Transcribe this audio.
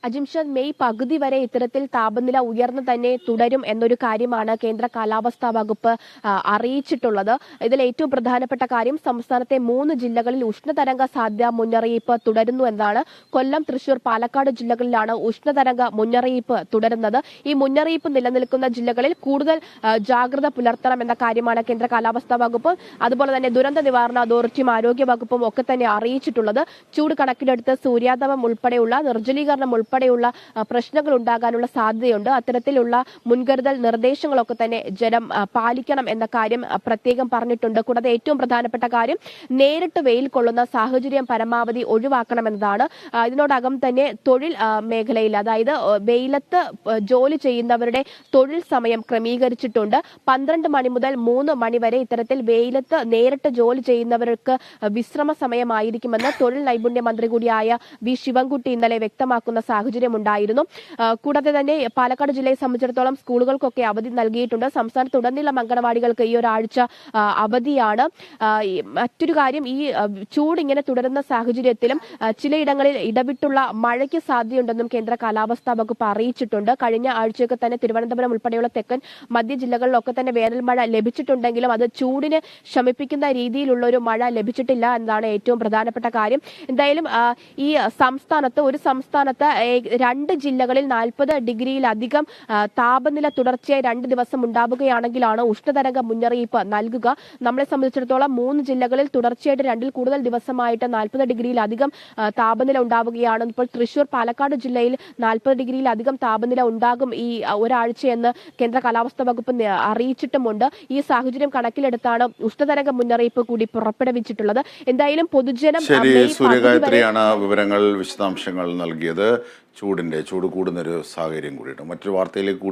അജിംഷദ് May പകുതി വരെ ഇത്തരത്തിൽ താപനില ഉയർന്നു തന്നെ തുടരും എന്നൊരു കാര്യമാണ് കേന്ദ്ര കാലാവസ്ഥാ വകുപ്പ് അറിയിച്ചിട്ടുള്ളത്. ഇതിൽ ഏറ്റവും പ്രധാനപ്പെട്ട കാര്യം സംസ്ഥാനത്തെ 3 ജില്ലകളിൽ ഉഷ്ണതരംഗ സാധ്യതാ മുന്നറിയിപ്പ് തുടരുന്നു എന്നതാണ്. കൊല്ലം, തൃശൂർ, പാലക്കാട് ജില്ലകളിലാണ് ഉഷ്ണതരംഗ മുന്നറിയിപ്പ് തുടരുന്നത്. ഈ മുന്നറിയിപ്പ് നിലനിൽക്കുന്ന ജില്ലകളിൽ കൂടുതൽ ജാഗ്രത പുലർത്തണം എന്ന കാര്യമാണ് കേന്ദ്ര കാലാവസ്ഥാ വകുപ്പ് അതുപോലെ തന്നെ ദുരന്ത നിവാരണ അതോറിറ്റിയും ആരോഗ്യ വകുപ്പും ഒക്കെ തന്നെ അറിയിച്ചിട്ടുള്ളത്. ചൂട് കണക്കിലെടുത്ത് സൂര്യാതപം ഉൾപ്പെടെയുള്ള നിർജ്ജലീകരണം ഉൾപ്പെടെയുള്ള പ്രശ്നങ്ങൾ ഉണ്ടാകാനുള്ള സാധ്യതയുണ്ട്. അത്തരത്തിലുള്ള മുൻകരുതൽ നിർദ്ദേശങ്ങളൊക്കെ തന്നെ ജനം പാലിക്കണം എന്ന കാര്യം പ്രത്യേകം പറഞ്ഞിട്ടുണ്ട്. കൂടാതെ ഏറ്റവും പ്രധാനപ്പെട്ട കാര്യം നേരിട്ട് വെയിൽ കൊള്ളുന്ന സാഹചര്യം പരമാവധി ഒഴിവാക്കണമെന്നതാണ്. ഇതിനോടകം തന്നെ തൊഴിൽ മേഖലയിൽ, അതായത് വെയിലത്ത് ജോലി ചെയ്യുന്നവരുടെ തൊഴിൽ സമയം ക്രമീകരിച്ചിട്ടുണ്ട്. 12 മണി മുതൽ 3 മണി വരെ ഇത്തരത്തിൽ വെയിലത്ത് നേരിട്ട് ജോലി ചെയ്യുന്നവർക്ക് വിശ്രമ സമയമായിരിക്കുമെന്ന് തൊഴിൽ നൈപുണ്യ മന്ത്രി കൂടിയായ വി ശിവൻകുട്ടി ഇന്നലെ വ്യക്തമാക്കുന്ന സാഹചര്യം ഉണ്ടായിരുന്നു. കൂടാതെ തന്നെ പാലക്കാട് ജില്ലയെ സംബന്ധിച്ചിടത്തോളം സ്കൂളുകൾക്കൊക്കെ അവധി നൽകിയിട്ടുണ്ട്. സംസ്ഥാനത്തുടനീളം അംഗനവാടികൾക്ക് ഈ ഒരാഴ്ച അവധിയാണ്. മറ്റൊരു കാര്യം, ഈ ചൂട് ഇങ്ങനെ തുടരുന്ന സാഹചര്യത്തിലും ചിലയിടങ്ങളിൽ ഇടവിട്ടുള്ള മഴയ്ക്ക് സാധ്യതയുണ്ടെന്നും കേന്ദ്ര കാലാവസ്ഥാ വകുപ്പ് അറിയിച്ചിട്ടുണ്ട്. കഴിഞ്ഞ ആഴ്ചയൊക്കെ തന്നെ തിരുവനന്തപുരം ഉൾപ്പെടെയുള്ള തെക്കൻ മധ്യ ജില്ലകളിലൊക്കെ തന്നെ വേനൽ മഴ ലഭിച്ചിട്ടുണ്ടെങ്കിലും അത് ചൂടിനെ ശമിപ്പിക്കുന്ന രീതിയിലുള്ള ഒരു മഴ ലഭിച്ചിട്ടില്ല എന്നതാണ് ഏറ്റവും പ്രധാനപ്പെട്ട കാര്യം. എന്തായാലും ഈ ഒരു സംസ്ഥാനത്ത് 2 ജില്ലകളിൽ 40 ഡിഗ്രിയിലധികം താപനില തുടർച്ചയായി 2 ദിവസം ഉണ്ടാവുകയാണെങ്കിലാണ് ഉഷ്ണതരംഗ മുന്നറിയിപ്പ് നൽകുക. നമ്മളെ സംബന്ധിച്ചിടത്തോളം 3 ജില്ലകളിൽ തുടർച്ചയായിട്ട് 2-ൽ കൂടുതൽ ദിവസമായിട്ട് 40 ഡിഗ്രിയിലധികം താപനില ഉണ്ടാവുകയാണ്. ഇപ്പോൾ തൃശൂർ, പാലക്കാട് ജില്ലയിൽ 40 ഡിഗ്രിയിലധികം താപനില ഉണ്ടാകും ഈ ഒരാഴ്ചയെന്ന് കേന്ദ്ര കാലാവസ്ഥാ വകുപ്പ് അറിയിച്ചിട്ടുമുണ്ട്. ഈ സാഹചര്യം കണക്കിലെടുത്താണ് ഉഷ്ണതരംഗ മുന്നറിയിപ്പ് കൂടി പുറപ്പെടുവിച്ചിട്ടുള്ളത്. എന്തായാലും പൊതുജനം സൂര്യഗായത്രിയാണ് വിവരങ്ങൾ, വിശദാംശങ്ങൾ നൽകിയത്. ചൂട് കൂടുന്നൊരു സാഹചര്യം കൂടിയിട്ട് മറ്റൊരു വാർത്തയിലേക്ക് കൂടി